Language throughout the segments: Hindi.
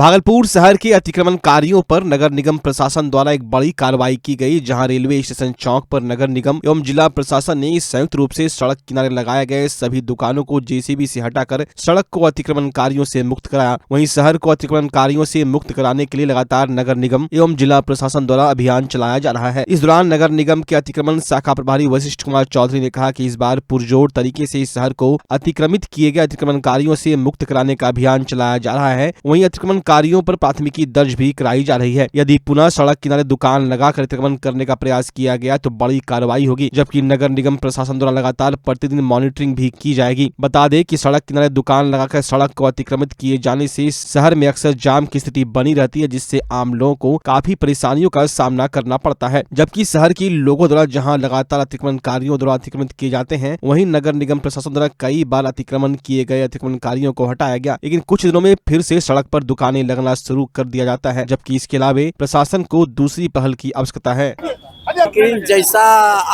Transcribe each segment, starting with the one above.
भागलपुर शहर के अतिक्रमणकारियों पर नगर निगम प्रशासन द्वारा एक बड़ी कार्रवाई की गई, जहां रेलवे स्टेशन चौक पर नगर निगम एवं जिला प्रशासन ने संयुक्त रूप से सड़क किनारे लगाए गए सभी दुकानों को जेसीबी से हटाकर सड़क को अतिक्रमणकारियों से मुक्त कराया। वहीं शहर को अतिक्रमणकारियों से मुक्त कराने के लिए लगातार नगर निगम एवं जिला प्रशासन द्वारा अभियान चलाया जा रहा है। इस दौरान नगर निगम के अतिक्रमण शाखा प्रभारी वशिष्ठ कुमार चौधरी ने कहा कि इस बार पुरजोर तरीके से इस शहर को अतिक्रमित किए गए अतिक्रमणकारियों से मुक्त कराने का अभियान चलाया जा रहा है। वहीं अतिक्रमणकारियों पर प्राथमिकी दर्ज भी कराई जा रही है। यदि पुनः सड़क किनारे दुकान लगाकर अतिक्रमण करने का प्रयास किया गया तो बड़ी कार्रवाई होगी, जबकि नगर निगम प्रशासन द्वारा लगातार प्रतिदिन मॉनिटरिंग भी की जाएगी। बता दें कि सड़क किनारे दुकान लगाकर सड़क को अतिक्रमित किए जाने से शहर में अक्सर जाम की स्थिति बनी रहती है, जिससे आम लोगों को काफी परेशानियों का सामना करना पड़ता है। जबकि शहर के लोगों द्वारा जहां लगातार अतिक्रमणकारियों द्वारा अतिक्रमित किए जाते हैं, वहीं नगर निगम प्रशासन द्वारा कई बार अतिक्रमण किए गए अतिक्रमणकारियों को हटाया गया, लेकिन कुछ दिनों में फिर से सड़क पर दुकानें लगना शुरू कर दिया जाता है। जबकि इसके अलावा प्रशासन को दूसरी पहल की आवश्यकता है। लेकिन जैसा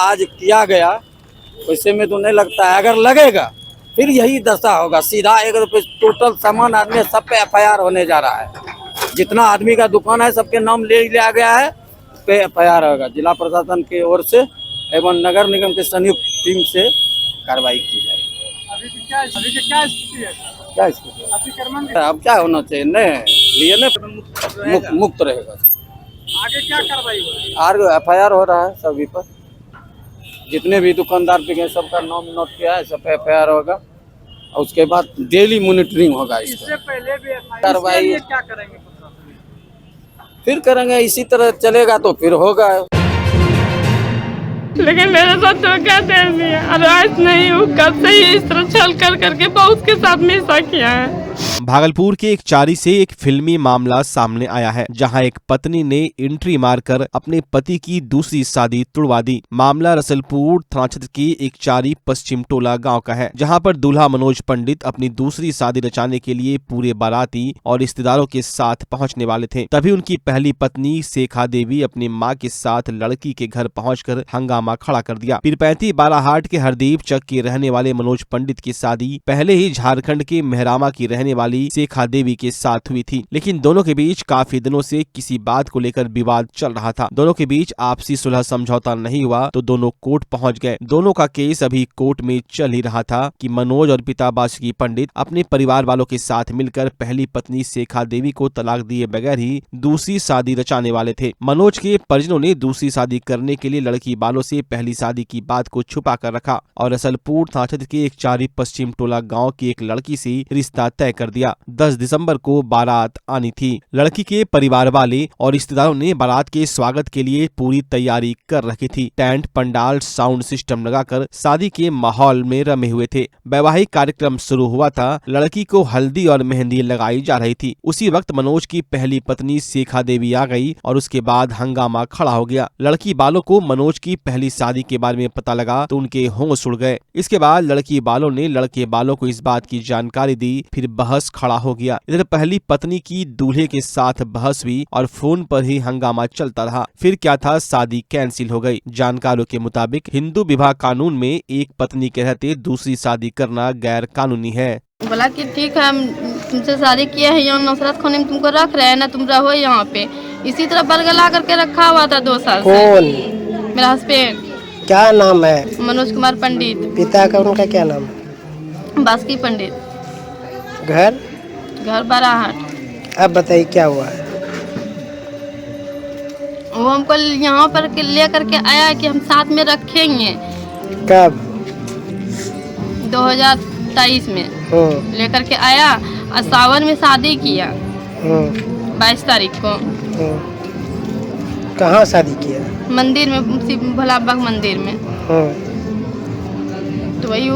आज किया गया वैसे में तो नहीं लगता है, अगर लगेगा फिर यही दशा होगा। सीधा 1 रुपये टोटल सामान आदमी सब पे FIR होने जा रहा है। जितना आदमी का दुकान है सबके नाम ले लिया गया है, पे FIR होगा। जिला प्रशासन की ओर से एवं नगर निगम के संयुक्त टीम से कार्रवाई की जाएगी। क्या स्थिति है? क्या स्थिति है? अतिक्रमण अब क्या होना चाहिए? मुक्त रहेगा। आगे क्या कार्रवाई होगी? आगे FIR हो रहा है सभी पर, जितने भी दुकानदार पे गए सबका नाम नोट किया है, सब पे FIR होगा और उसके बाद डेली मॉनिटरिंग होगा। इससे पहले भी कार्रवाई क्या करेंगे? फिर करेंगे, इसी तरह चलेगा तो फिर होगा। लेकिन मेरे साथ तो क्या देर नहीं है, अदरवाइज नहीं हूँ। कब से ही इस तरह छल कर करके बहुत के साथ में ऐसा किया है। भागलपुर के एक चारी से एक फिल्मी मामला सामने आया है, जहां एक पत्नी ने एंट्री मारकर अपने पति की दूसरी शादी तुड़वा दी। मामला रसलपुर थाना क्षेत्र के एक चारी पश्चिम टोला गांव का है, जहां पर दूल्हा मनोज पंडित अपनी दूसरी शादी रचाने के लिए पूरे बाराती और रिश्तेदारों के साथ पहुंचने वाले थे। तभी उनकी पहली पत्नी शेखा देवी अपनी मां के साथ लड़की के घर पहुंचकर हंगामा खड़ा कर दिया। पीरपैंती बालाहाट के हरदीप चक के रहने वाले मनोज पंडित की शादी पहले ही झारखंड के मेहरामा की रहने वाली शेखा देवी के साथ हुई थी, लेकिन दोनों के बीच काफी दिनों से किसी बात को लेकर विवाद चल रहा था। दोनों के बीच आपसी सुलह समझौता नहीं हुआ तो दोनों कोर्ट पहुंच गए। दोनों का केस अभी कोर्ट में चल ही रहा था कि मनोज और पिता बासुकी पंडित अपने परिवार वालों के साथ मिलकर पहली पत्नी शेखा देवी को तलाक दिए बगैर ही दूसरी शादी रचाने वाले थे। मनोज के परिजनों ने दूसरी शादी करने के लिए लड़की वालों से पहली शादी की बात को छुपा कर रखा और रसलपुर थाना क्षेत्र के एक चारी पश्चिम टोला गाँव की एक लड़की से रिश्ता तय कर दिया। 10 दिसंबर को बारात आनी थी। लड़की के परिवार वाले और रिश्तेदारों ने बारात के स्वागत के लिए पूरी तैयारी कर रखी थी। टेंट, पंडाल, साउंड सिस्टम लगाकर शादी के माहौल में रमे हुए थे। वैवाहिक कार्यक्रम शुरू हुआ था। लड़की को हल्दी और मेहंदी लगाई जा रही थी। उसी वक्त मनोज की पहली पत्नी शेखा देवी आ गई और उसके बाद हंगामा खड़ा हो गया। लड़की वालों को मनोज की पहली शादी के बारे में पता लगा तो उनके होश उड़ गए। इसके बाद लड़की वालों ने लड़के वालों को इस बात की जानकारी दी। फिर बहस खड़ा हो गया। इधर पहली पत्नी की दूल्हे के साथ बहस हुई और फोन पर ही हंगामा चलता रहा। फिर क्या था, शादी कैंसिल हो गई। जानकारों के मुताबिक हिंदू विवाह कानून में एक पत्नी के रहते दूसरी शादी करना गैर कानूनी है। बोला कि ठीक है, हम तुमसे शादी किए हैं, यहाँ नुसरत खाने में तुमको रख रहे हैं ना, तुम रहो यहाँ पे। इसी तरह बरगला करके रखा हुआ था 2 साल से। कौन? मेरा हस्बैंड। क्या नाम है? मनोज कुमार पंडित। पिता का उनका क्या नाम? बासुकी पंडित। घर बाराहाट। अब बताइए क्या हुआ है? वो हमको यहाँ पर ले करके आया कि हम साथ में रखेंगे। कब? 2023 में लेकर के आया और सावन में शादी किया 22 तारीख को। कहाँ शादी किया? मंदिर में, शिव भोला बाबा मंदिर में। तो वही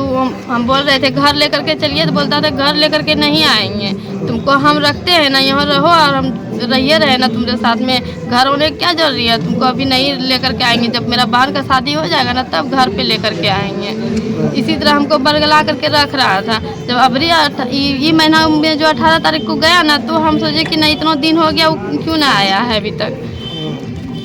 हम बोल रहे थे घर लेकर के चलिए, तो बोलता था घर लेकर के नहीं आएंगे, तुमको हम रखते हैं ना, यहाँ रहो और हम रहिए रहे ना तुम्हारे साथ में। घर होने की क्या जरूरी है, तुमको अभी नहीं लेकर के आएंगे, जब मेरा बहन का शादी हो जाएगा ना तब घर पे लेकर के आएंगे। इसी तरह हमको बरगला करके रख रहा था। जब अबरी ये महीना में जो 18 तारीख को गया ना, तो हम सोचे कि नहीं इतना दिन हो गया, क्यों ना आया है अभी तक।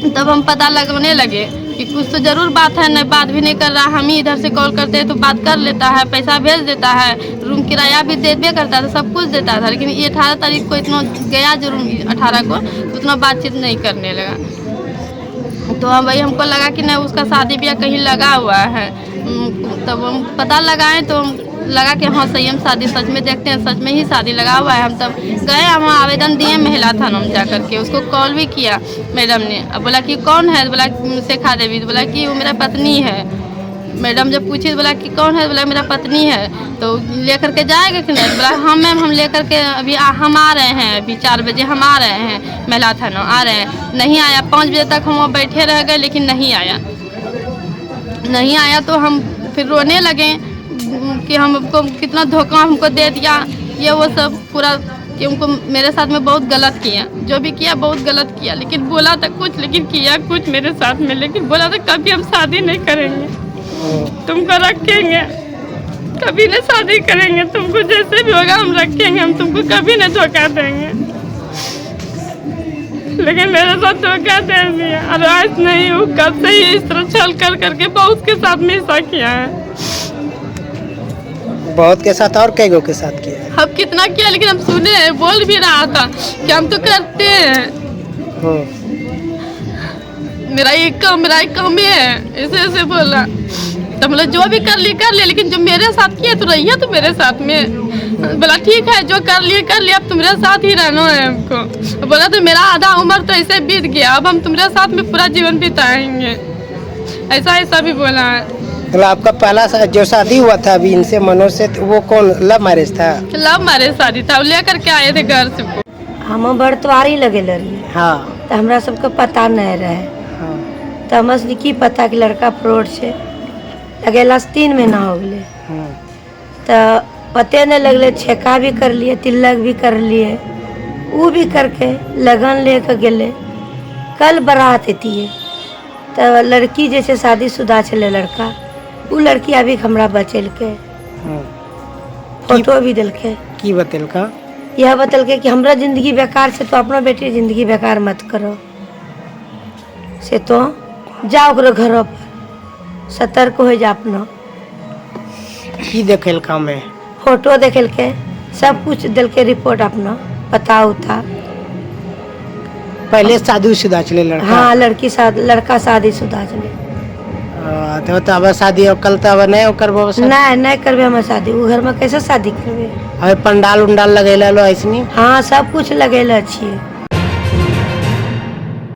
तब हम पता लगाने लगे कि कुछ तो जरूर बात है, नहीं बात भी नहीं कर रहा। हम ही इधर से कॉल करते हैं तो बात कर लेता है, पैसा भेज देता है, रूम किराया भी दे करता था, सब कुछ देता था। लेकिन ये 18 तारीख को इतना गया जो रूम 18 को तो उतना बातचीत नहीं करने लगा। तो हम वही हमको लगा कि नहीं उसका शादी ब्याह कहीं लगा हुआ है। तब हम पता लगाएं तो लगा कि हाँ सही, हम शादी सच में देखते हैं, सच में ही शादी लगा हुआ है। हम तब गए, हम आवेदन दिए महिला थाना में जा करके, उसको कॉल भी किया मैडम ने। अब बोला कि कौन है, बोला शेखा देवी, तो बोला कि वो मेरा पत्नी है। मैडम जब पूछी तो बोला कि कौन है, बोला मेरा पत्नी है। तो लेकर के जाएगा कि नहीं, बोला हाँ मैम हम लेकर के अभी हम आ रहे हैं, अभी 4 बजे हम आ रहे हैं, महिला थाना आ रहे हैं। नहीं आया, 5 बजे तक हम वहाँ बैठे रह गए, लेकिन नहीं आया तो हम फिर रोने लगे कि हमको कितना धोखा हमको दे दिया, ये वो सब पूरा, कि उनको मेरे साथ में बहुत गलत किया, जो भी किया बहुत गलत किया। लेकिन बोला था कुछ, लेकिन किया कुछ मेरे साथ में। लेकिन बोला था कभी हम शादी नहीं करेंगे, तुमको रखेंगे, कभी नहीं शादी करेंगे, तुमको जैसे भी होगा हम रखेंगे, हम तुमको कभी नहीं धोखा देंगे। लेकिन मेरे साथ धोखा दे दिया और आज नहीं हूँ, कब से ही इस तरह छल कर करके बहुत के साथ में ऐसा किया है। बहुत के साथ और कई गो के साथ किया है। अब कितना किया, लेकिन हम सुने, बोल भी रहा था कि हम तो करते हैं, मेरा एक काम है, ऐसे बोला। तो मतलब जो भी कर लिए, लेकिन जो मेरे साथ किया तो रही है तो मेरे साथ में। बोला ठीक है, जो कर लिए अब तुम्हारे साथ ही रहना है हमको। बोला तो मेरा आधा उम्र तो ऐसे बीत गया, अब हम तुम्हारे साथ में पूरा जीवन बिताएंगे, ऐसा भी बोला है। मतलब आपका पहला जो शादी हुआ था अभी इनसे मनोज से, तो वो कौन लव मैरिज था? लव मैरिज शादी था, लेकर के आए थे घर से। हम बरतवारी लगे रही, हाँ, तो हमरा सबके पता नहीं रहे। हाँ, तो हमसे की पता कि लड़का फ्रॉड से लगेला 3 महीना हो गए। तो पते नहीं लगले, छेका भी कर लिए, तिलक भी कर लिए, वो भी करके लगन लेकर गए। कल बारात थी, तो लड़की जैसे शादीशुदा चले लड़का, वो लड़की अभी हमरा बचल के फोटो भी दिलके। की बतेलका? यह बतलके कि हमरा जिंदगी बेकार से, तो अपना बेटी जिंदगी बेकार मत करो से, तो जाओ घर पर सतर्क हो जा। अपना की देखेलका में? फोटो देखेलके, सब कुछ दिलके, रिपोर्ट अपना पता उता। पहले शादीशुदा चले लड़का? हाँ, लड़का शादीशुदा चले। तो अब शादी कल तो अब नहीं करबो? नहीं करबे हम शादी, वो घर में कैसे शादी करबे? अब पंडाल उंडाल लगेला लो ऐसनी? हाँ, सब कुछ लगेला छिए।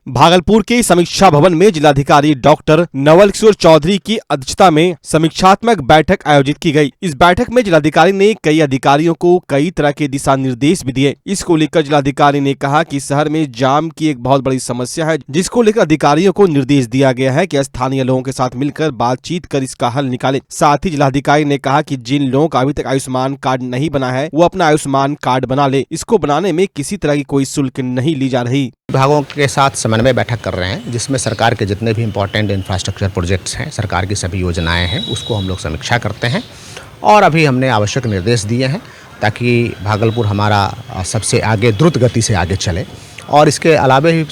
भागलपुर के समीक्षा भवन में जिलाधिकारी डॉक्टर नवल किशोर चौधरी की अध्यक्षता में समीक्षात्मक बैठक आयोजित की गई। इस बैठक में जिलाधिकारी ने कई अधिकारियों को कई तरह के दिशा निर्देश भी दिए। इसको लेकर जिलाधिकारी ने कहा कि शहर में जाम की एक बहुत बड़ी समस्या है, जिसको लेकर अधिकारियों को निर्देश दिया गया है कि स्थानीय लोगों के साथ मिलकर बातचीत कर इसका हल निकाले। साथ ही जिलाधिकारी ने कहा कि जिन लोगों का अभी तक आयुष्मान कार्ड नहीं बना है, वो अपना आयुष्मान कार्ड बना ले। इसको बनाने में किसी तरह की कोई शुल्क नहीं ली जा रही। विभागों के साथ समन्वय बैठक कर रहे हैं, जिसमें सरकार के जितने भी इम्पोर्टेंट इंफ्रास्ट्रक्चर प्रोजेक्ट्स हैं, सरकार की सभी योजनाएं हैं, उसको हम लोग समीक्षा करते हैं। और अभी हमने आवश्यक निर्देश दिए हैं ताकि भागलपुर हमारा सबसे आगे, द्रुत गति से आगे चले। और इसके अलावा भी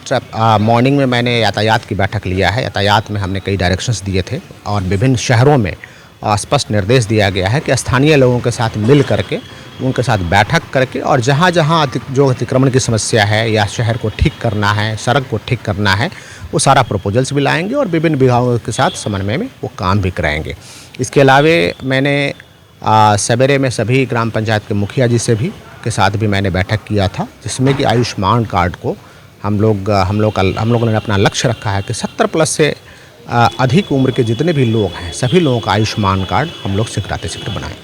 मॉर्निंग में मैंने यातायात की बैठक लिया है। यातायात में हमने कई डायरेक्शंस दिए थे और विभिन्न शहरों में स्पष्ट निर्देश दिया गया है कि स्थानीय लोगों के साथ मिल करके, उनके साथ बैठक करके, और जहाँ जहाँ जो अतिक्रमण की समस्या है या शहर को ठीक करना है, सड़क को ठीक करना है, वो सारा प्रपोजल्स भी लाएंगे और विभिन्न विभागों के साथ समन्वय में वो काम भी कराएंगे। इसके अलावा मैंने सवेरे में सभी ग्राम पंचायत के मुखिया जी से भी के साथ भी मैंने बैठक किया था, जिसमें कि आयुष्मान कार्ड को हम लोगों ने अपना लक्ष्य रखा है कि 70+ से अधिक उम्र के जितने भी लोग हैं, सभी लोगों का आयुष्मान कार्ड हम लोग शीघ्र बनाएं।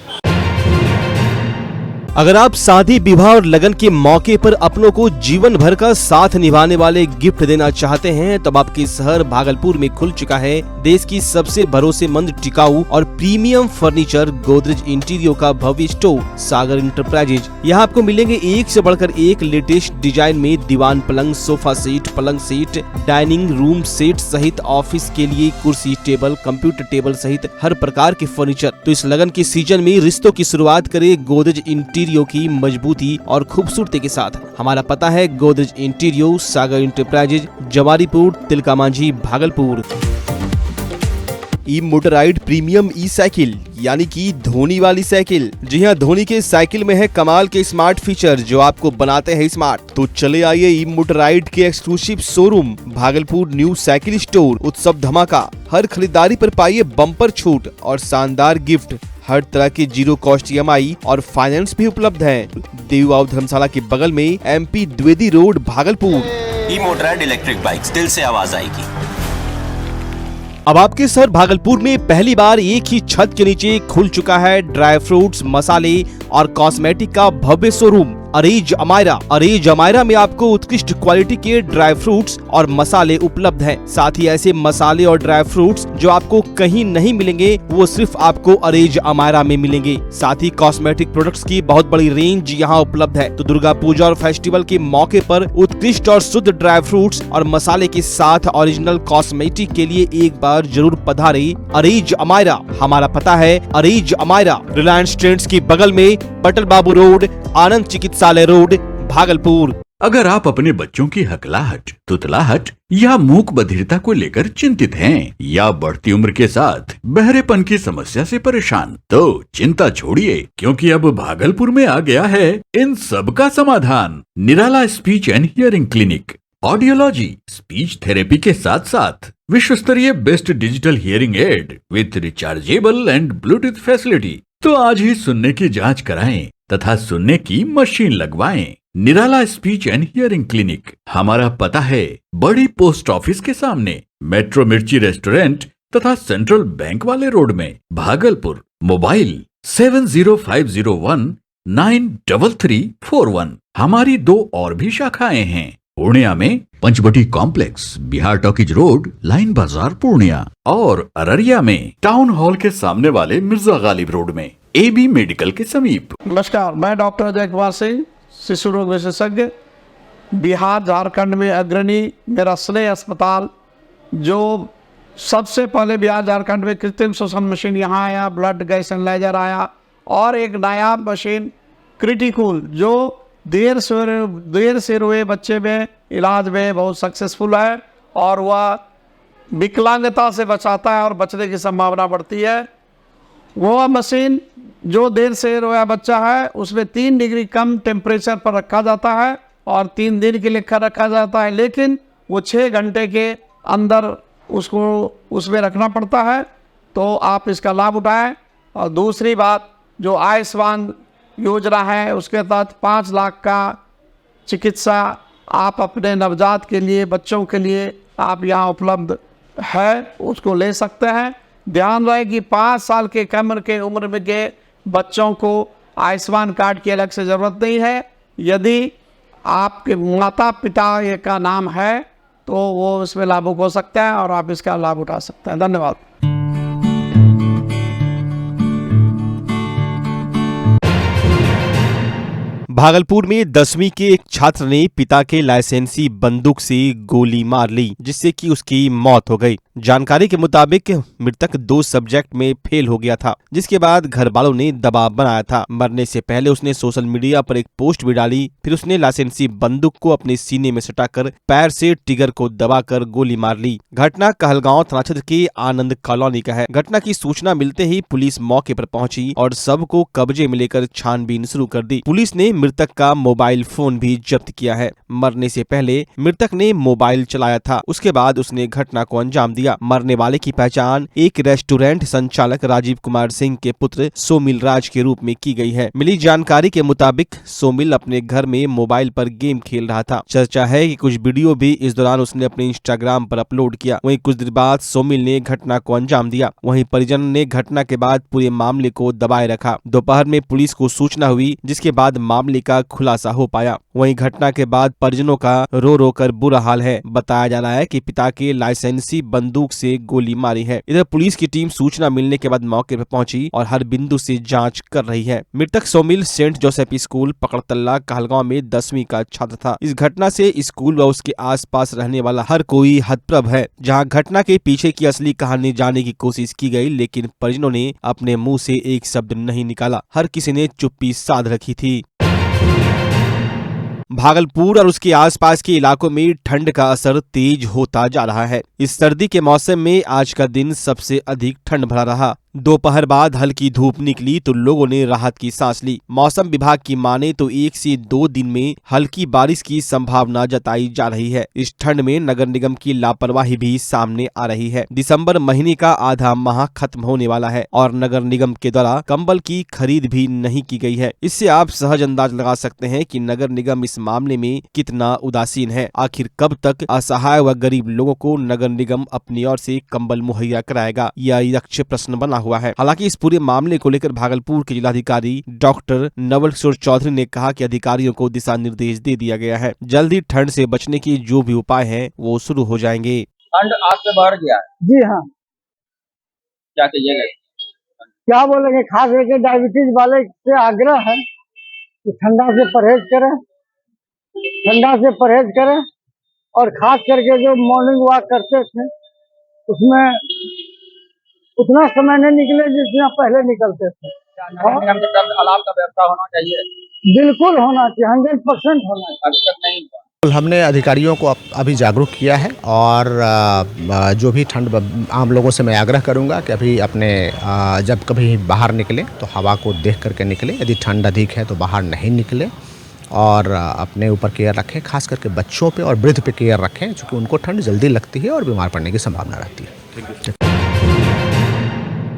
अगर आप शादी, विवाह और लगन के मौके पर अपनों को जीवन भर का साथ निभाने वाले गिफ्ट देना चाहते हैं, तब आपके शहर भागलपुर में खुल चुका है देश की सबसे भरोसेमंद, टिकाऊ और प्रीमियम फर्नीचर गोदरेज इंटीरियो का भव्य स्टोर सागर इंटरप्राइजेज। यहाँ आपको मिलेंगे एक से बढ़कर एक लेटेस्ट डिजाइन में दीवान पलंग, सोफा सेट, पलंग सेट, डाइनिंग रूम सेट सहित ऑफिस के लिए कुर्सी, टेबल, कंप्यूटर टेबल सहित हर प्रकार के फर्नीचर। तो इस लगन के सीजन में रिश्तों की शुरुआत करे गोदरेज इंटीरियो की मजबूती और खूबसूरती के साथ। हमारा पता है गोदरेज इंटीरियो, सागर इंटरप्राइजेज, जवारीपुर, तिलका मांझी, भागलपुर। ई मोटराइड प्रीमियम ई साइकिल यानी कि धोनी वाली साइकिल। जी हाँ, धोनी के साइकिल में है कमाल के स्मार्ट फीचर जो आपको बनाते हैं स्मार्ट। तो चले आइए ई मोटराइड के exclusive showroom Bhagalpur new cycle store. उत्सव धमाका, हर खरीदारी पर पाइए बम्पर छूट और शानदार गिफ्ट। हर तरह के जीरो कॉस्ट EMI और फाइनेंस भी उपलब्ध है। देववाव धर्मशाला के बगल में MP द्विवेदी रोड भागलपुर। ई मोटराइड इलेक्ट्रिक बाइक्स, दिल से आवाज आएगी। अब आपके शहर भागलपुर में पहली बार एक ही छत के नीचे खुल चुका है ड्राई फ्रूट्स, मसाले और कॉस्मेटिक का भव्य शोरूम अरेज अमायरा। अरेज अमायरा में आपको उत्कृष्ट क्वालिटी के ड्राई फ्रूट्स और मसाले उपलब्ध हैं। साथ ही ऐसे मसाले और ड्राई फ्रूट्स जो आपको कहीं नहीं मिलेंगे वो सिर्फ आपको अरेज अमायरा में मिलेंगे। साथ ही कॉस्मेटिक प्रोडक्ट्स की बहुत बड़ी रेंज यहाँ उपलब्ध है। तो दुर्गा पूजा और फेस्टिवल के मौके पर उत्कृष्ट और शुद्ध ड्राई फ्रूट्स और मसाले के साथ ओरिजिनल कॉस्मेटिक के लिए एक बार जरूर पधारे अरेज अमायरा। हमारा पता है अरेज अमायरा, रिलायंस ट्रेंड्स के बगल में, पटल बाबू रोड, आनंद चिकित्सालय रोड, भागलपुर। अगर आप अपने बच्चों की हकलाहट, तुतलाहट या मूक बधिरता को लेकर चिंतित हैं या बढ़ती उम्र के साथ बहरेपन की समस्या से परेशान, तो चिंता छोड़िए, क्योंकि अब भागलपुर में आ गया है इन सब का समाधान। Nirala speech and hearing clinic. Audiology, speech therapy के साथ साथ विश्व स्तरीय best digital hearing aid with rechargeable and bluetooth facility. तो आज ही सुनने की जांच कराएं तथा सुनने की मशीन लगवाएं। निराला स्पीच एंड हियरिंग क्लिनिक। हमारा पता है बड़ी पोस्ट ऑफिस के सामने, मेट्रो मिर्ची रेस्टोरेंट तथा सेंट्रल बैंक वाले रोड में, भागलपुर। मोबाइल 7050193341। हमारी 2 और भी शाखाएं हैं, पूर्णिया में Panchavati complex, Bihar talkies road, line Bazar Purnia, और अररिया में टाउन हॉल के सामने वाले मिर्जा गालिब रोड में, AB मेडिकल के समीप। नमस्कार, मैं डॉक्टर अजय कुमार सिंह, शिशु रोग विशेषज्ञ, बिहार झारखंड में अग्रणी मेरा स्नेह अस्पताल, जो सबसे पहले बिहार झारखंड में कृत्रिम श्वसन मशीन यहाँ आया, ब्लड गैस एनालाइजर आया, और एक नया मशीन क्रिटिकल जो देर से रोए बच्चे में इलाज में बहुत सक्सेसफुल है, और वह विकलांगता से बचाता है और बचने की संभावना बढ़ती है। वो मशीन जो देर से रोया बच्चा है उसमें 3 डिग्री कम टेम्परेचर पर रखा जाता है और 3 दिन के लिए रखा जाता है, लेकिन वो 6 घंटे के अंदर उसको उसमें रखना पड़ता है। तो आप इसका लाभ उठाएं। और दूसरी बात, जो आयुष्मान योजना है उसके तहत 5 लाख का चिकित्सा आप अपने नवजात के लिए, बच्चों के लिए आप यहाँ उपलब्ध है, उसको ले सकते हैं। ध्यान रहे कि 5 साल के कम के उम्र में के बच्चों को आयुष्मान कार्ड की अलग से ज़रूरत नहीं है। यदि आपके माता पिता का नाम है तो वो इसमें लाभुक हो सकता है और आप इसका लाभ उठा सकते हैं। धन्यवाद। भागलपुर में 10वीं के एक छात्र ने पिता के लाइसेंसी बंदूक से गोली मार ली, जिससे कि उसकी मौत हो गई। जानकारी के मुताबिक मृतक 2 सब्जेक्ट में फेल हो गया था, जिसके बाद घर वालों ने दबाव बनाया था। मरने से पहले उसने सोशल मीडिया पर एक पोस्ट भी डाली। फिर उसने लाइसेंसी बंदूक को अपने सीने में सटाकर पैर से ट्रिगर को दबाकर गोली मार ली। घटना कहलगांव थाना क्षेत्र के आनंद कॉलोनी का है। घटना की सूचना मिलते ही पुलिस मौके पर पहुंची और सब को कब्जे में लेकर छानबीन शुरू कर दी। पुलिस ने मृतक का मोबाइल फोन भी जब्त किया है। मरने से पहले मृतक ने मोबाइल चलाया था, उसके बाद उसने घटना को अंजाम दिया। मरने वाले की पहचान एक रेस्टोरेंट संचालक राजीव कुमार सिंह के पुत्र सोमिल राज के रूप में की गई है। मिली जानकारी के मुताबिक सोमिल अपने घर में मोबाइल पर गेम खेल रहा था। चर्चा है कि कुछ वीडियो भी इस दौरान उसने अपने इंस्टाग्राम पर अपलोड किया। वहीं कुछ देर बाद सोमिल ने घटना को अंजाम दिया। वहीं परिजन ने घटना के बाद पूरे मामले को दबाए रखा। दोपहर में पुलिस को सूचना हुई, जिसके बाद मामले का खुलासा हो पाया। वहीं घटना के बाद परिजनों का रो रो कर बुरा हाल है। बताया जा रहा है कि पिता के लाइसेंसी बंदूक से गोली मारी है। इधर पुलिस की टीम सूचना मिलने के बाद मौके पर पहुंची और हर बिंदु से जांच कर रही है। मृतक Somil saint Joseph school Pakadtalla Kahalgaon में 10वीं का छात्र था। इस घटना से स्कूल व उसके आसपास रहने वाला हर कोई हतप्रभ है। जहां घटना के पीछे की असली कहानी जानने की कोशिश की गई, लेकिन परिजनों ने अपने मुंह से एक शब्द नहीं निकाला। हर किसी ने चुप्पी साध रखी थी। भागलपुर और उसके आसपास के इलाकों में ठंड का असर तेज होता जा रहा है। इस सर्दी के मौसम में आज का दिन सबसे अधिक ठंड भरा रहा। दोपहर बाद हल्की धूप निकली तो लोगों ने राहत की सांस ली। मौसम विभाग की माने तो 1 से 2 दिन में हल्की बारिश की संभावना जताई जा रही है। इस ठंड में नगर निगम की लापरवाही भी सामने आ रही है। दिसंबर महीने का आधा माह खत्म होने वाला है और नगर निगम के द्वारा कंबल की खरीद भी नहीं की गई है। इससे आप सहज अंदाज लगा सकते हैं कि नगर निगम इस मामले में कितना उदासीन है। आखिर कब तक असहाय व गरीब लोगों को नगर निगम अपनी ओर से कंबल मुहैया कराएगा, यह यक्ष प्रश्न बना हुआ है। हालांकि इस पूरे मामले को लेकर भागलपुर के जिलाधिकारी डॉक्टर नवल किशोर चौधरी ने कहा कि अधिकारियों को दिशा निर्देश दे दिया गया है। जल्द ही ठंड से बचने के जो भी उपाय हैं वो शुरू हो जाएंगे। ठंड आज से बढ़ गया है। जी हाँ, क्या कहिएगा? क्या बोलेंगे, खास करके डायबिटीज वाले से आग्रह है कि ठंडा से परहेज करें और खास करके जो मॉर्निंग वॉक करते थे उसमें उतना समय नहीं निकले जितना पहले निकलते थे। अलाव का व्यवस्था होना चाहिए, बिल्कुल होना चाहिए, 100% होना चाहिए। अभी तक नहीं हुआ। हमने अधिकारियों को अभी जागरूक किया है और जो भी ठंड आम लोगों से मैं आग्रह करूंगा कि अभी अपने जब कभी बाहर निकले तो हवा को देख करके निकले। यदि ठंड अधिक है तो बाहर नहीं निकले और अपने ऊपर केयर रखें, खास करके बच्चों पे और वृद्ध पे केयर रखें, क्योंकि उनको ठंड जल्दी लगती है और बीमार पड़ने की संभावना रहती है।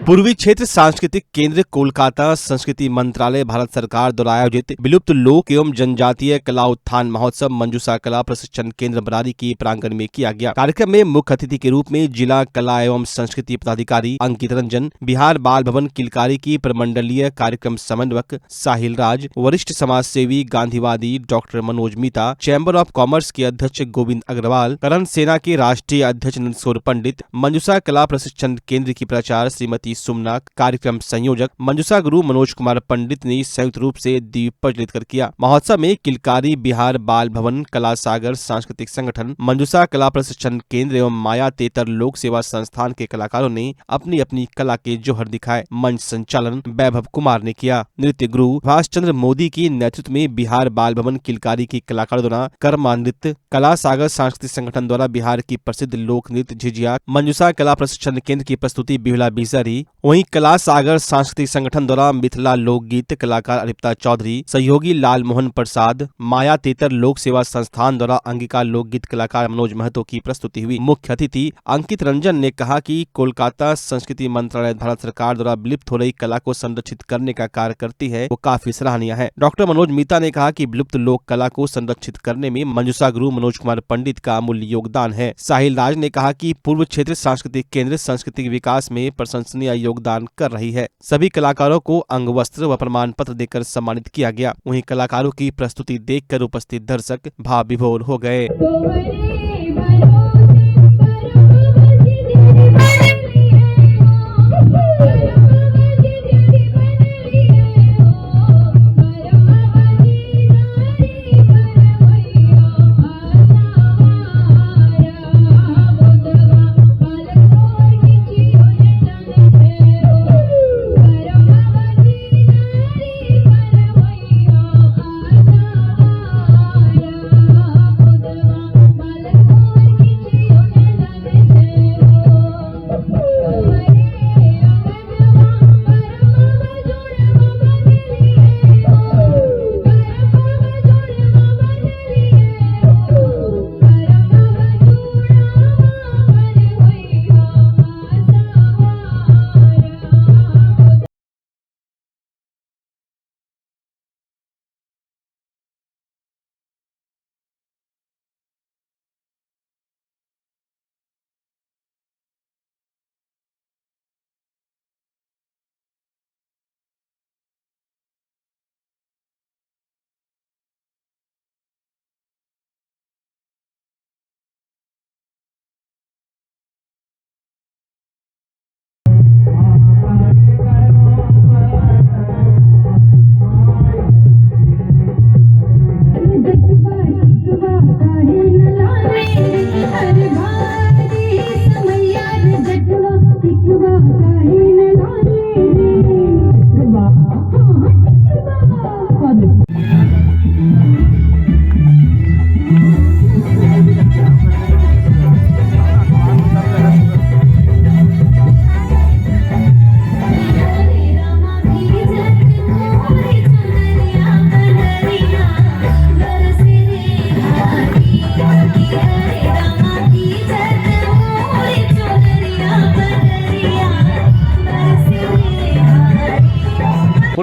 पूर्वी क्षेत्र सांस्कृतिक केंद्र कोलकाता संस्कृति मंत्रालय भारत सरकार द्वारा आयोजित विलुप्त लोक एवं जनजातीय कला उत्थान महोत्सव मंजूषा कला प्रशिक्षण केंद्र बरारी के प्रांगण में किया गया। कार्यक्रम में मुख्य अतिथि के रूप में जिला कला एवं संस्कृति पदाधिकारी अंकित रंजन, बिहार बाल भवन किलकारी की प्रमंडलीय कार्यक्रम समन्वयक साहिल राज, वरिष्ठ समाज सेवी गांधीवादी doctor Manoj Mita, chamber of commerce के अध्यक्ष गोविंद अग्रवाल, करण सेना के राष्ट्रीय अध्यक्ष नंदकिशोर पंडित, मंजूषा कला प्रशिक्षण केंद्र की प्राचार्य श्रीमती सुमना, कार्यक्रम संयोजक मंजूषा गुरु मनोज कुमार पंडित ने संयुक्त रूप से दीप प्रज्वलित कर किया। महोत्सव में किलकारी, बिहार बाल भवन, कला सागर सांस्कृतिक संगठन, मंजूषा कला प्रशिक्षण केंद्र एवं माया तेतर लोक सेवा संस्थान के कलाकारों ने अपनी अपनी कला के जौहर दिखाए। मंच संचालन वैभव कुमार ने किया। नृत्य गुरु भाष चंद्र मोदी के नेतृत्व में बिहार बाल भवन किलकारी की कलाकारों द्वारा कर्मा नृत्य, कला सागर सांस्कृतिक संगठन द्वारा बिहार की प्रसिद्ध लोक नृत्य झिझिया, मंजूषा कला प्रशिक्षण केंद्र की प्रस्तुति बिहुला बिजरी, वहीं कला सागर सांस्कृतिक संगठन द्वारा मिथिला लोकगीत कलाकार अरिप्ता चौधरी, सहयोगी लाल मोहन प्रसाद, माया तेतर लोक सेवा संस्थान द्वारा अंगिका लोकगीत कलाकार मनोज महतो की प्रस्तुति हुई। मुख्य अतिथि अंकित रंजन ने कहा कि कोलकाता संस्कृति मंत्रालय भारत सरकार द्वारा विलुप्त हो रही कला को संरक्षित करने का कार्य करती है, वो काफी सराहनीय है। डॉक्टर मनोज मीता ने कहा कि विलुप्त लोक कला को संरक्षित करने में मंजूषा गुरु मनोज कुमार पंडित का अमूल्य योगदान है। साहिल राज ने कहा कि पूर्व क्षेत्र सांस्कृतिक केंद्र सांस्कृतिक विकास में प्रशंसनीय योगदान कर रही है। सभी कलाकारों को अंग वस्त्र व प्रमाण पत्र देकर सम्मानित किया गया। वहीं कलाकारों की प्रस्तुति देखकर उपस्थित दर्शक भाव विभोर हो गए।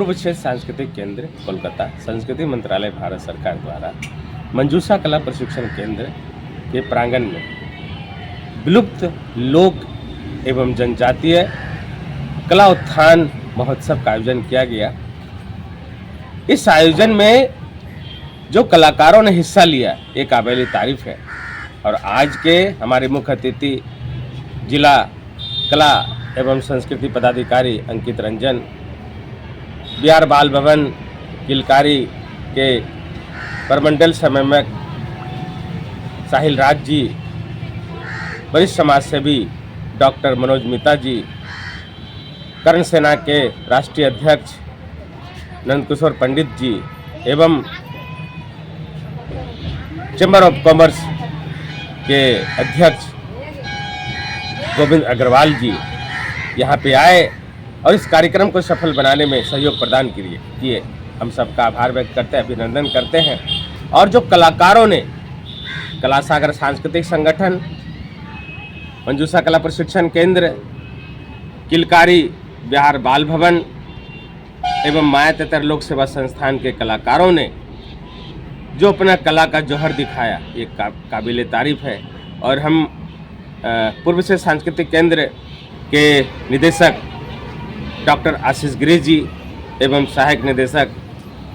पूर्व क्षेत्र सांस्कृतिक केंद्र कोलकाता संस्कृति मंत्रालय भारत सरकार द्वारा मंजूषा कला प्रशिक्षण केंद्र के प्रांगण में विलुप्त लोक एवं जनजातीय कला उत्थान महोत्सव का आयोजन किया गया। इस आयोजन में जो कलाकारों ने हिस्सा लिया ये काबिल तारीफ है और आज के हमारे मुख्य अतिथि जिला कला एवं संस्कृति पदाधिकारी अंकित रंजन, बिहार बाल भवन किलकारी के प्रमंडल समन्वयक साहिल राज जी, वरिष्ठ समाज सेवी डॉक्टर मनोज मिता जी, कर्ण सेना के राष्ट्रीय अध्यक्ष नंदकिशोर पंडित जी एवं चैम्बर ऑफ कॉमर्स के अध्यक्ष गोविंद अग्रवाल जी यहाँ पे आए और इस कार्यक्रम को सफल बनाने में सहयोग प्रदान किए। हम सबका आभार व्यक्त करते हैं, अभिनंदन करते हैं। और जो कलाकारों ने कला सागर सांस्कृतिक संगठन, मंजूषा कला प्रशिक्षण केंद्र, किलकारी बिहार बाल भवन एवं माया तेतर लोक सेवा संस्थान के कलाकारों ने जो अपना कला का जौहर दिखाया ये काबिल तारीफ है। और हम पूर्व से सांस्कृतिक केंद्र के निदेशक डॉक्टर आशीष गिरी जी एवं सहायक निदेशक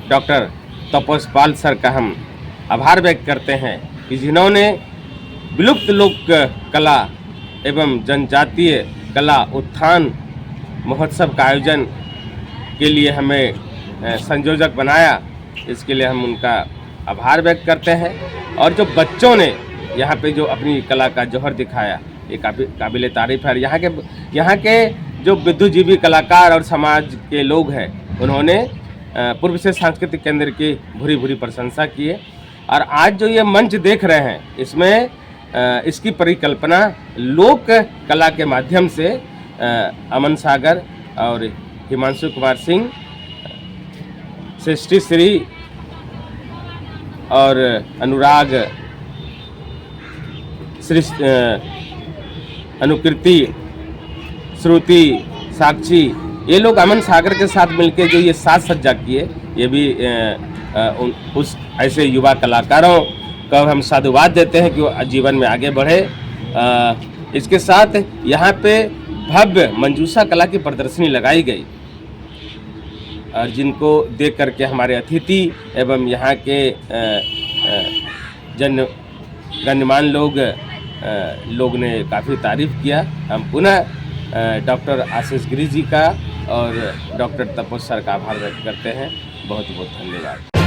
डॉक्टर तपोस पाल सर का हम आभार व्यक्त करते हैं कि जिन्होंने विलुप्त लोक कला एवं जनजातीय कला उत्थान महोत्सव का आयोजन के लिए हमें संयोजक बनाया। इसके लिए हम उनका आभार व्यक्त करते हैं। और जो बच्चों ने यहाँ पे जो अपनी कला का जौहर दिखाया ये काबिल तारीफ है। यहाँ के जो विद्युजीवी कलाकार और समाज के लोग हैं उन्होंने पूर्व से सांस्कृतिक केंद्र की भूरी भूरी प्रशंसा की है। और आज जो ये मंच देख रहे हैं इसमें इसकी परिकल्पना लोक कला के माध्यम से अमन सागर और हिमांशु कुमार सिंह, सृष्टि श्री और अनुराग, अनुकृति, श्रुति, साक्षी, ये लोग अमन सागर के साथ मिलकर जो ये साज सज्जा किए ये भी उस ऐसे युवा कलाकारों का हम साधुवाद देते हैं कि वो जीवन में आगे बढ़े। इसके साथ यहाँ पे भव्य मंजूषा कला की प्रदर्शनी लगाई गई और जिनको देख करके हमारे अतिथि एवं यहाँ के गण्यमान लोग ने काफ़ी तारीफ किया। हम पुनः डॉक्टर आशीष गिरी जी का और डॉक्टर तपोस सर का आभार व्यक्त करते हैं। बहुत बहुत धन्यवाद।